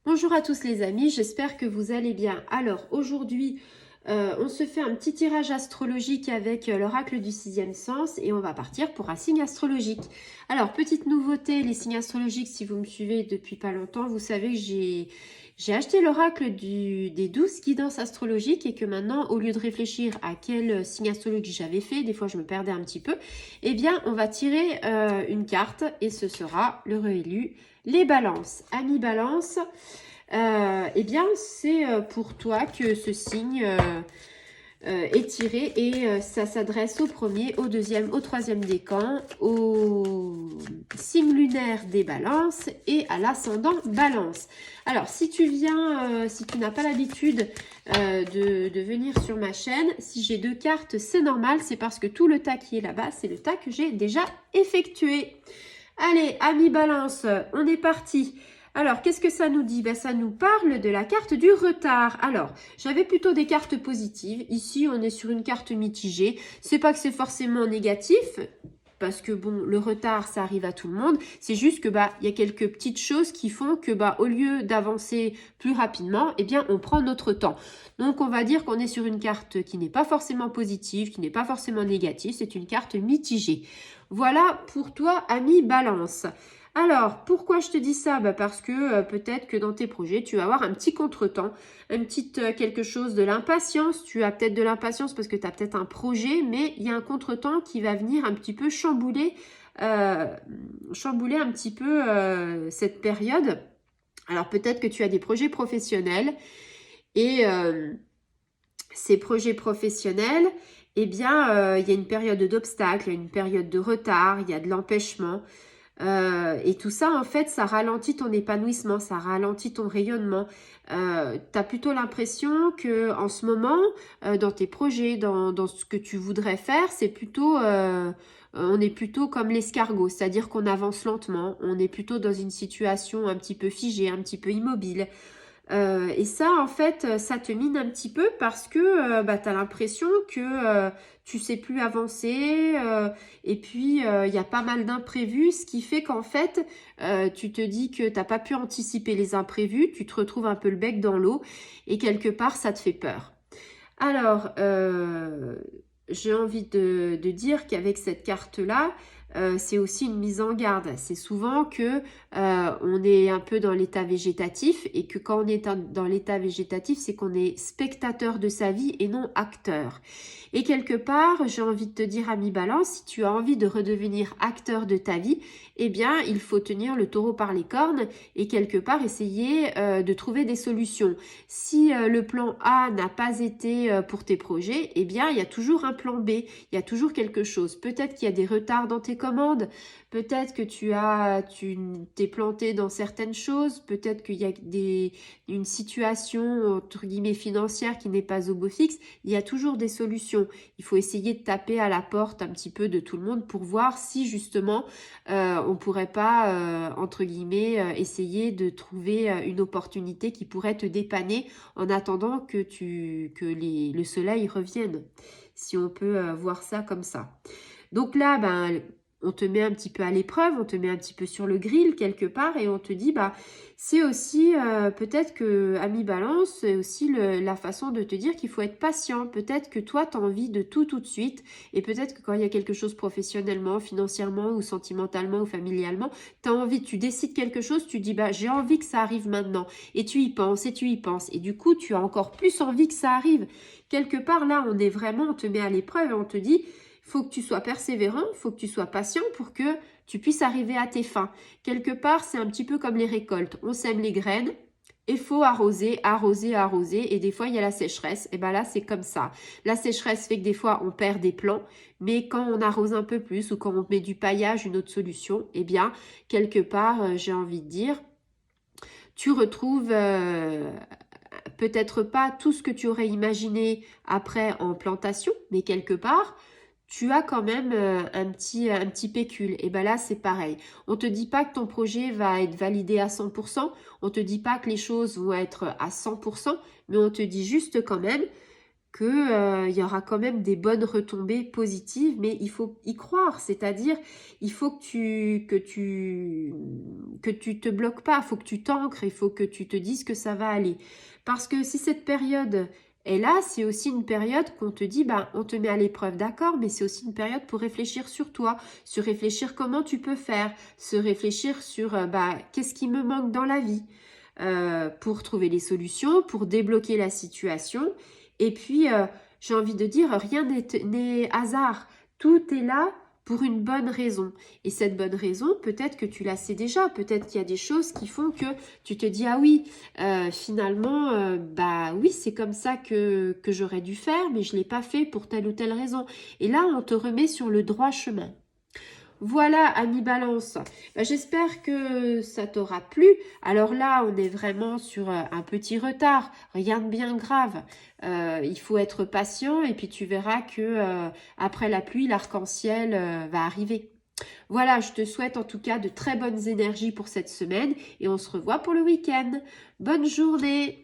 Bonjour à tous les amis, j'espère que vous allez bien. Alors aujourd'hui, on se fait un petit tirage astrologique avec l'oracle du sixième sens et on va partir pour un signe astrologique. Alors petite nouveauté, les signes astrologiques, si vous me suivez depuis pas longtemps, vous savez que j'ai acheté l'oracle des 12 guidances astrologiques et que maintenant, au lieu de réfléchir à quel signe astrologique j'avais fait, des fois je me perdais un petit peu, eh bien on va tirer une carte et ce sera le réélu. Les balances. Amis balance, eh bien, c'est pour toi que ce signe est tiré et ça s'adresse au premier, au deuxième, au troisième décan, au signe lunaire des balances et à l'ascendant balance. Alors, si tu viens, si tu n'as pas l'habitude de venir sur ma chaîne, si j'ai deux cartes, c'est normal, c'est parce que tout le tas qui est là-bas, c'est le tas que j'ai déjà effectué. Allez, amis balance, on est parti. Alors, qu'est-ce que ça nous dit? Ben, ça nous parle de la carte du retard. Alors, j'avais plutôt des cartes positives. Ici, on est sur une carte mitigée. C'est pas que c'est forcément négatif, parce que bon, le retard, ça arrive à tout le monde. C'est juste que bah, il y a quelques petites choses qui font que bah, au lieu d'avancer plus rapidement, eh bien, on prend notre temps. Donc, on va dire qu'on est sur une carte qui n'est pas forcément positive, qui n'est pas forcément négative. C'est une carte mitigée. Voilà pour toi, ami Balance. Alors, pourquoi je te dis ça? Bah parce que peut-être que dans tes projets, tu vas avoir un petit contretemps, un petit quelque chose de l'impatience. Tu as peut-être de l'impatience parce que tu as peut-être un projet, mais il y a un contretemps qui va venir un petit peu chambouler un petit peu cette période. Alors, peut-être que tu as des projets professionnels et ces projets professionnels, eh bien, il y a une période d'obstacle, il y a une période de retard, il y a de l'empêchement. Et tout ça, en fait, ça ralentit ton épanouissement, ça ralentit ton rayonnement. Tu as plutôt l'impression que en ce moment, dans tes projets, dans ce que tu voudrais faire, c'est plutôt, on est plutôt comme l'escargot, c'est-à-dire qu'on avance lentement, on est plutôt dans une situation un petit peu figée, un petit peu immobile. Et ça, en fait, ça te mine un petit peu parce que bah, tu as l'impression que tu sais plus avancer et puis il y a pas mal d'imprévus, ce qui fait qu'en fait, tu te dis que tu n'as pas pu anticiper les imprévus, tu te retrouves un peu le bec dans l'eau et quelque part, ça te fait peur. Alors, j'ai envie de dire qu'avec cette carte-là, c'est aussi une mise en garde. C'est souvent que on est un peu dans l'état végétatif et que quand on est dans l'état végétatif, c'est qu'on est spectateur de sa vie et non acteur. Et quelque part, j'ai envie de te dire, ami Balance, si tu as envie de redevenir acteur de ta vie, eh bien, il faut tenir le taureau par les cornes et quelque part essayer de trouver des solutions. Si le plan A n'a pas été pour tes projets, eh bien, il y a toujours un plan B, il y a toujours quelque chose. Peut-être qu'il y a des retards dans tes commandes, peut-être que tu t'es planté dans certaines choses, peut-être qu'il y a une situation, entre guillemets, financière qui n'est pas au beau fixe. Il y a toujours des solutions. Il faut essayer de taper à la porte un petit peu de tout le monde pour voir si, justement, on pourrait pas, entre guillemets, essayer de trouver une opportunité qui pourrait te dépanner en attendant que le soleil revienne, si on peut voir ça comme ça. Donc là, ben, on te met un petit peu à l'épreuve, on te met un petit peu sur le grill quelque part et on te dit, bah, c'est aussi peut-être que, ami Balance, c'est aussi la façon de te dire qu'il faut être patient. Peut-être que toi, tu as envie de tout de suite et peut-être que quand il y a quelque chose professionnellement, financièrement ou sentimentalement ou familialement, tu as envie, tu décides quelque chose, tu dis, bah, j'ai envie que ça arrive maintenant et tu y penses et tu y penses et du coup, tu as encore plus envie que ça arrive. Quelque part, là, on te met à l'épreuve et on te dit, il faut que tu sois persévérant, il faut que tu sois patient pour que tu puisses arriver à tes fins. Quelque part, c'est un petit peu comme les récoltes. On sème les graines, il faut arroser, arroser, arroser. Et des fois, il y a la sécheresse. Et bien là, c'est comme ça. La sécheresse fait que des fois, on perd des plants. Mais quand on arrose un peu plus ou quand on met du paillage, une autre solution, eh bien, quelque part, j'ai envie de dire, tu retrouves peut-être pas tout ce que tu aurais imaginé après en plantation, mais quelque part, tu as quand même un petit pécule. Et bien là, c'est pareil. On ne te dit pas que ton projet va être validé à 100%. On ne te dit pas que les choses vont être à 100%. Mais on te dit juste quand même, que il y aura quand même des bonnes retombées positives, mais il faut y croire, c'est-à-dire il faut que tu te bloques pas, il faut que tu t'ancres, il faut que tu te dises que ça va aller. Parce que si cette période est là, c'est aussi une période qu'on te dit, ben, on te met à l'épreuve, d'accord, mais c'est aussi une période pour réfléchir sur toi, se réfléchir comment tu peux faire, se réfléchir sur qu'est-ce qui me manque dans la vie, pour trouver les solutions, pour débloquer la situation. Et puis, j'ai envie de dire, rien n'est hasard. Tout est là pour une bonne raison. Et cette bonne raison, peut-être que tu la sais déjà. Peut-être qu'il y a des choses qui font que tu te dis, ah oui, finalement, oui, c'est comme ça que j'aurais dû faire, mais je ne l'ai pas fait pour telle ou telle raison. Et là, on te remet sur le droit chemin. Voilà, ami Balance, j'espère que ça t'aura plu. Alors là, on est vraiment sur un petit retard, rien de bien grave. Il faut être patient et puis tu verras que après la pluie, l'arc-en-ciel va arriver. Voilà, je te souhaite en tout cas de très bonnes énergies pour cette semaine et on se revoit pour le week-end. Bonne journée!